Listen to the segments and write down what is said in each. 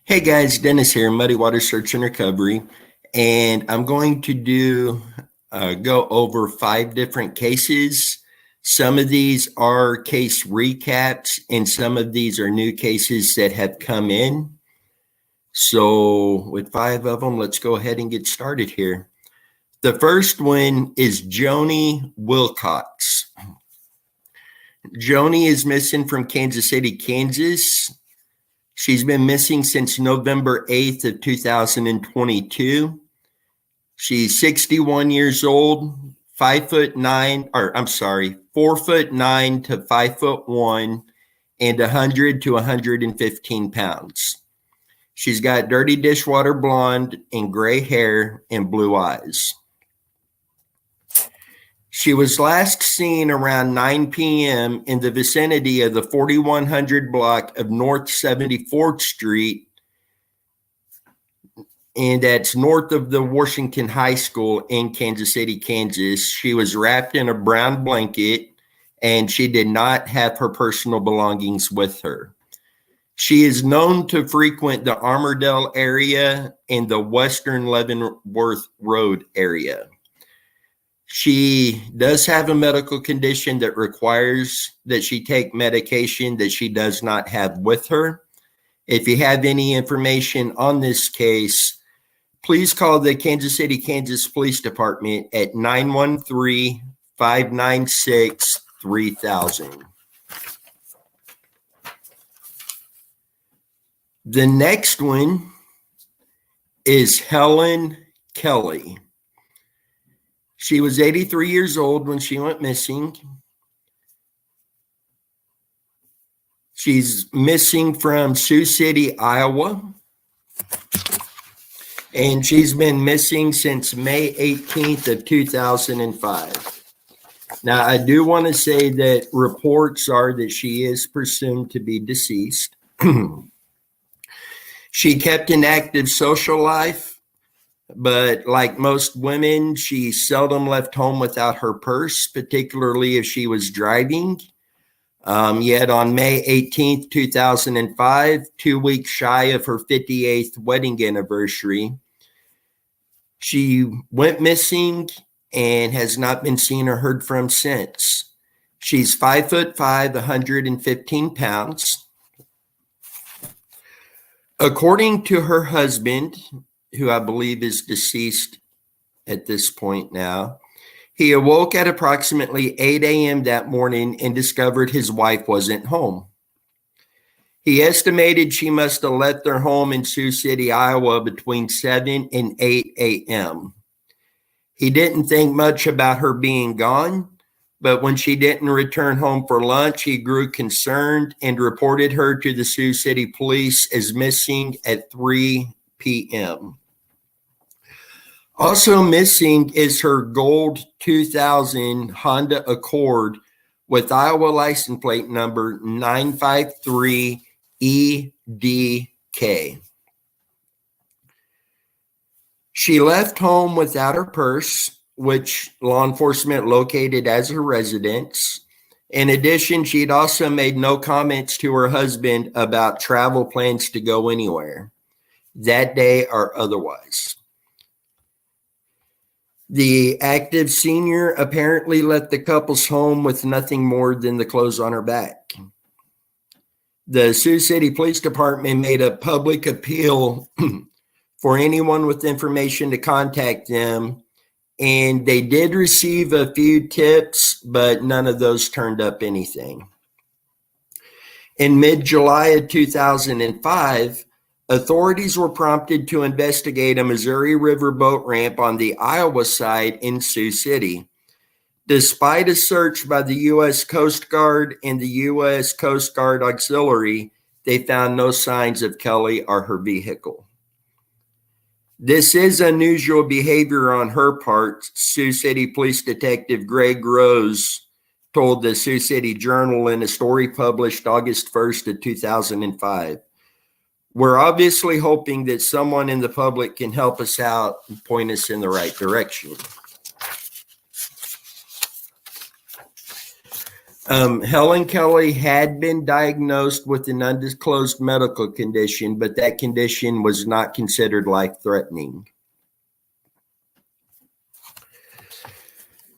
Hey guys, Dennis here, Muddy Water Search and Recovery, and I'm going to go over 5 different cases. Some of these are case recaps, and some of these are new cases that have come in. So with 5 of them, let's go ahead and get started here. The first one is Joanie Wilcox. Joanie is missing from Kansas City, Kansas. She's been missing since November 8th of 2022. She's 61 years old, 4'9" to 5'1", and 100 to 115 pounds. She's got dirty dishwater blonde and gray hair and blue eyes. She was last seen around 9 p.m. in the vicinity of the 4100 block of North 74th Street, and that's north of the Washington High School in Kansas City, Kansas. She was wrapped in a brown blanket, and she did not have her personal belongings with her. She is known to frequent the Armourdale area and the Western Leavenworth Road area. She does have a medical condition that requires that she take medication that she does not have with her. If you have any information on this case, please call the Kansas City, Kansas Police Department at 913-596-3000. The next one is Helen Kely. She was 83 years old when she went missing. She's missing from Sioux City, Iowa. And she's been missing since May 18th of 2005. Now, I do want to say that reports are that she is presumed to be deceased. She kept an active social life. But like most women, she seldom left home without her purse, particularly if she was driving. Yet on May 18th, 2005, 2 weeks shy of her 58th wedding anniversary, she went missing and has not been seen or heard from since. She's 5'5", 115 pounds. According to her husband, who I believe is deceased at this point now, he awoke at approximately 8 a.m. that morning and discovered his wife wasn't home. He estimated she must have left their home in Sioux City, Iowa between 7 and 8 a.m. He didn't think much about her being gone, but when she didn't return home for lunch, he grew concerned and reported her to the Sioux City police as missing at 3 p.m. Also missing is her gold 2000 Honda Accord with Iowa license plate number 953EDK. She left home without her purse, which law enforcement located as her residence. In addition, she'd also made no comments to her husband about travel plans to go anywhere that day or otherwise. The active senior apparently left the couple's home with nothing more than the clothes on her back. The Sioux City Police Department made a public appeal for anyone with information to contact them, and they did receive a few tips, but none of those turned up anything. In mid-July of 2005, authorities were prompted to investigate a Missouri River boat ramp on the Iowa side in Sioux City. Despite a search by the U.S. Coast Guard and the U.S. Coast Guard Auxiliary, they found no signs of Kely or her vehicle. This is unusual behavior on her part, Sioux City Police Detective Greg Rose told the Sioux City Journal in a story published August 1st of 2005. We're obviously hoping that someone in the public can help us out and point us in the right direction. Helen Kely had been diagnosed with an undisclosed medical condition, but that condition was not considered life-threatening.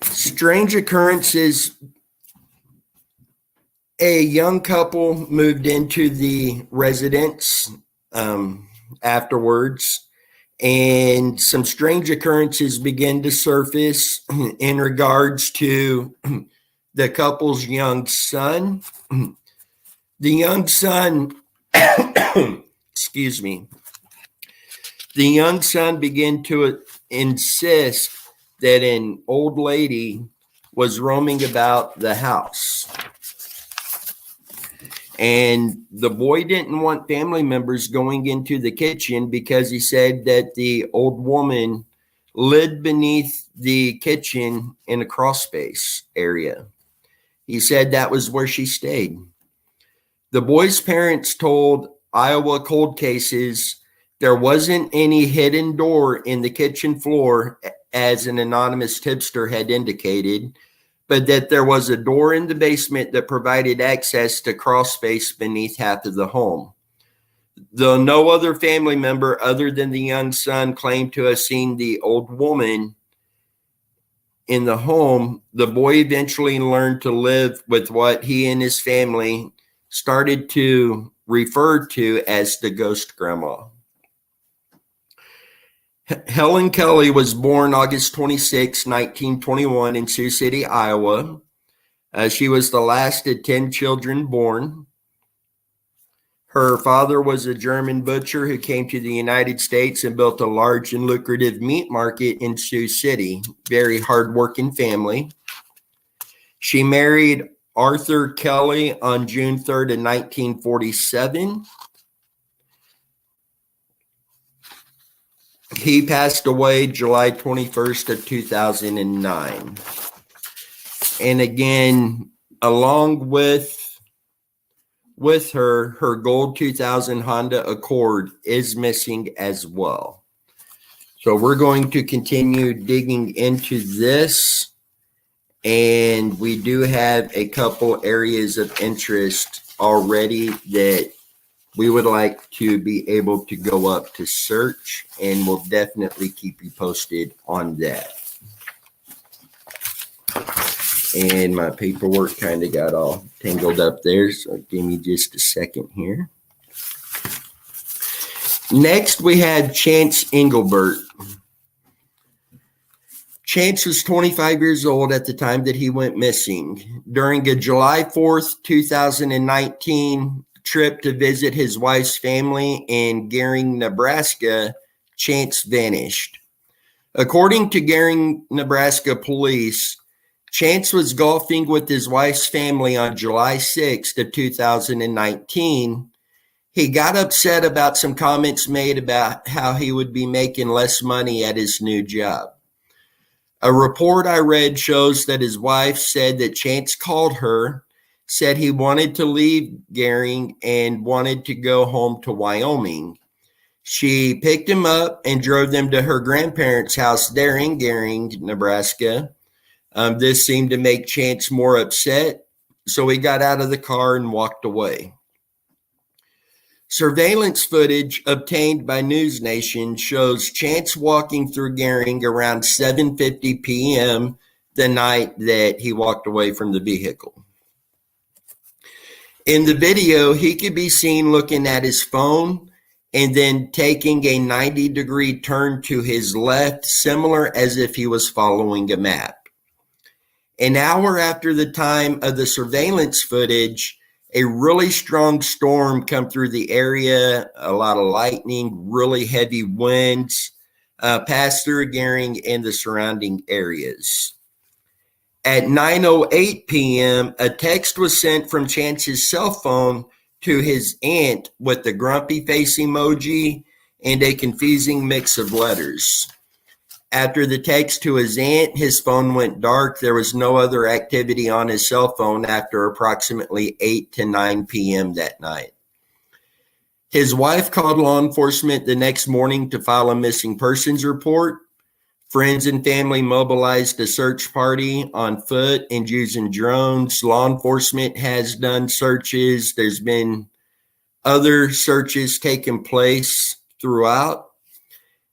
Strange occurrences. A young couple moved into the residence afterwards, and some strange occurrences began to surface in regards to the couple's young son. The young son, excuse me, the young son began to insist that an old lady was roaming about the house. And the boy didn't want family members going into the kitchen because he said that the old woman lived beneath the kitchen in a crawl space area. He said that was where she stayed. The boy's parents told Iowa Cold Cases there wasn't any hidden door in the kitchen floor, as an anonymous tipster had indicated, but that there was a door in the basement that provided access to crawl space beneath half of the home. Though no other family member other than the young son claimed to have seen the old woman in the home, the boy eventually learned to live with what he and his family started to refer to as the ghost grandma. Helen Kely was born August 26, 1921 in Sioux City, Iowa. She was the last of 10 children born. Her father was a German butcher who came to the United States and built a large and lucrative meat market in Sioux City. Very hardworking family. She married Arthur Kely on June 3rd of 1947. He passed away July 21st of 2009. And again, along with her gold 2000 Honda Accord is missing as well. So we're going to continue digging into this. And we do have a couple areas of interest already that we would like to be able to go up to search, and we'll definitely keep you posted on that. And my paperwork kind of got all tangled up there, so give me just a second here. Next, we have Chance Englebert. Chance was 25 years old at the time that he went missing. During a July 4th, 2019 trip to visit his wife's family in Gering, Nebraska, Chance vanished. According to Gering, Nebraska police, Chance was golfing with his wife's family on July 6th of 2019. He got upset about some comments made about how he would be making less money at his new job. A report I read shows that his wife said that Chance called her, said he wanted to leave Gering and wanted to go home to Wyoming. She picked him up and drove them to her grandparents' house there in Gering, Nebraska. This seemed to make Chance more upset, so he got out of the car and walked away. Surveillance footage obtained by News Nation shows Chance walking through Gering around 7:50 p.m. the night that he walked away from the vehicle. In the video, he could be seen looking at his phone and then taking a 90-degree turn to his left, similar as if he was following a map. An hour after the time of the surveillance footage, a really strong storm come through the area, a lot of lightning, really heavy winds, passed through Gering and the surrounding areas. At 9:08 p.m., a text was sent from Chance's cell phone to his aunt with the grumpy face emoji and a confusing mix of letters. After the text to his aunt, his phone went dark. There was no other activity on his cell phone after approximately 8 to 9 p.m. that night. His wife called law enforcement the next morning to file a missing persons report. Friends and family mobilized a search party on foot and using drones. Law enforcement has done searches. There's been other searches taking place throughout.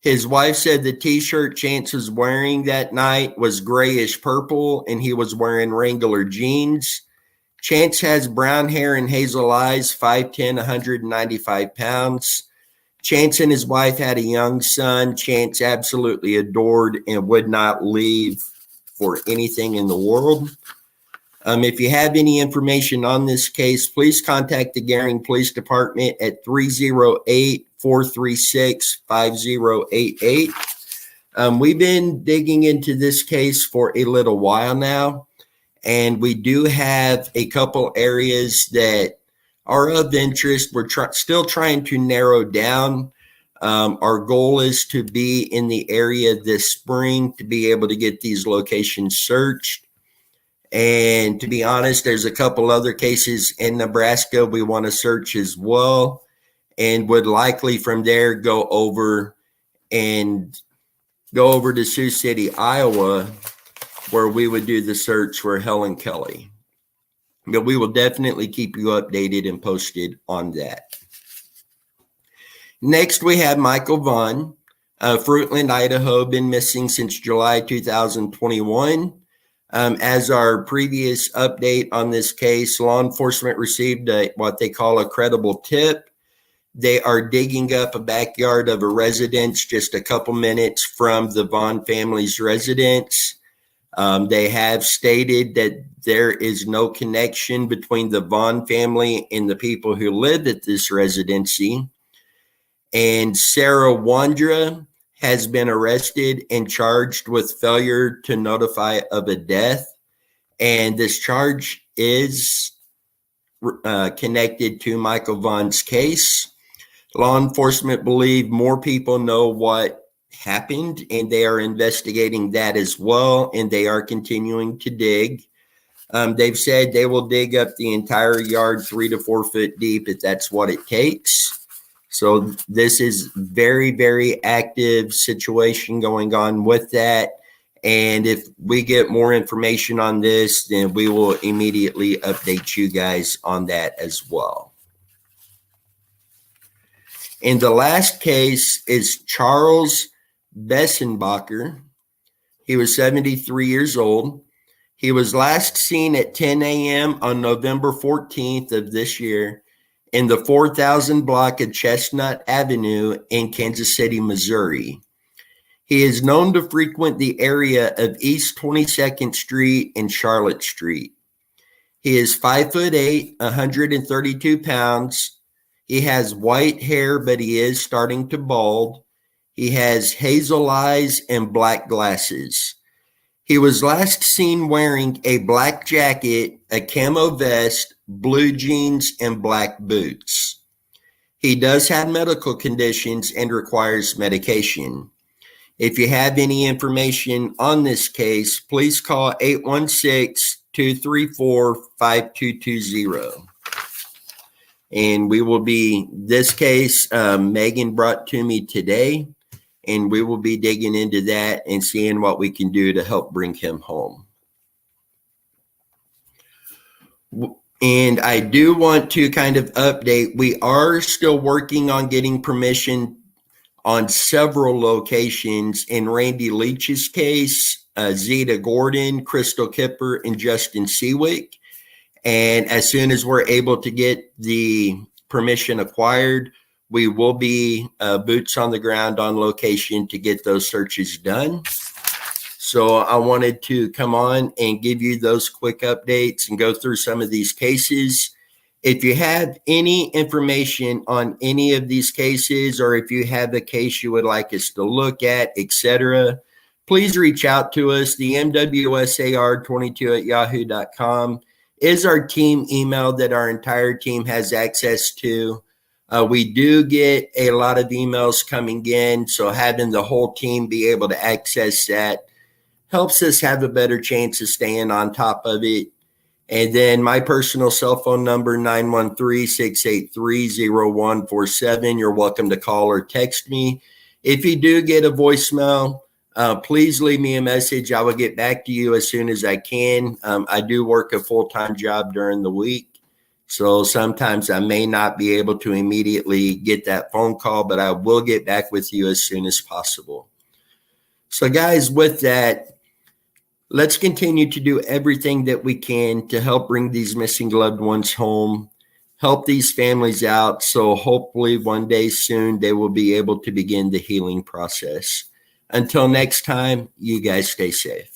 His wife said the t-shirt Chance was wearing that night was grayish purple, and he was wearing Wrangler jeans. Chance has brown hair and hazel eyes, 5'10", 195 pounds. Chance and his wife had a young son. Chance absolutely adored and would not leave for anything in the world. If you have any information on this case, please contact the Gering Police Department at 308-436-5088. We've been digging into this case for a little while now, and we do have a couple areas that are of interest. We're still trying to narrow down. Our goal is to be in the area this spring to be able to get these locations searched. And to be honest, there's a couple other cases in Nebraska we want to search as well, and would likely from there go over to Sioux City, Iowa, where we would do the search for Helen Kely. But we will definitely keep you updated and posted on that. Next, we have Michael Vaughn, Fruitland, Idaho, been missing since July 2021. As our previous update on this case, law enforcement received what they call a credible tip. They are digging up a backyard of a residence just a couple minutes from the Vaughn family's residence. They have stated that there is no connection between the Vaughn family and the people who lived at this residency. And Sarah Wandra has been arrested and charged with failure to notify of a death. And this charge is connected to Michael Vaughn's case. Law enforcement believe more people know what happened, and they are investigating that as well, and they are continuing to dig. They've said they will dig up the entire yard 3 to 4 foot deep if that's what it takes. So this is very, very active situation going on with that. And if we get more information on this, then we will immediately update you guys on that as well. And the last case is Charles Bessenbacher. He was 73 years old. He was last seen at 10 a.m. on November 14th of this year in the 4000 block of Chestnut Avenue in Kansas City, Missouri. He is known to frequent the area of East 22nd Street and Charlotte Street. He is 5'8", 132 pounds. He has white hair, but he is starting to bald. He has hazel eyes and black glasses. He was last seen wearing a black jacket, a camo vest, blue jeans, and black boots. He does have medical conditions and requires medication. If you have any information on this case, please call 816-234-5220. And we will be, this case, Megan brought to me today, and we will be digging into that and seeing what we can do to help bring him home. And I do want to kind of update, we are still working on getting permission on several locations in Randy Leach's case, Zeta Gordon, Crystal Kipper, and Justin Seawick. And as soon as we're able to get the permission acquired, we will be boots on the ground on location to get those searches done. So I wanted to come on and give you those quick updates and go through some of these cases. If you have any information on any of these cases, or if you have a case you would like us to look at, etc., please reach out to us. The MWSAR22@yahoo.com is our team email that our entire team has access to. We do get a lot of emails coming in, so having the whole team be able to access that helps us have a better chance of staying on top of it. And then my personal cell phone number, 913-683-0147. You're welcome to call or text me. If you do get a voicemail, Please leave me a message. I will get back to you as soon as I can. I do work a full-time job during the week, so sometimes I may not be able to immediately get that phone call, but I will get back with you as soon as possible. So guys, with that, let's continue to do everything that we can to help bring these missing loved ones home, help these families out, so hopefully one day soon they will be able to begin the healing process. Until next time, you guys stay safe.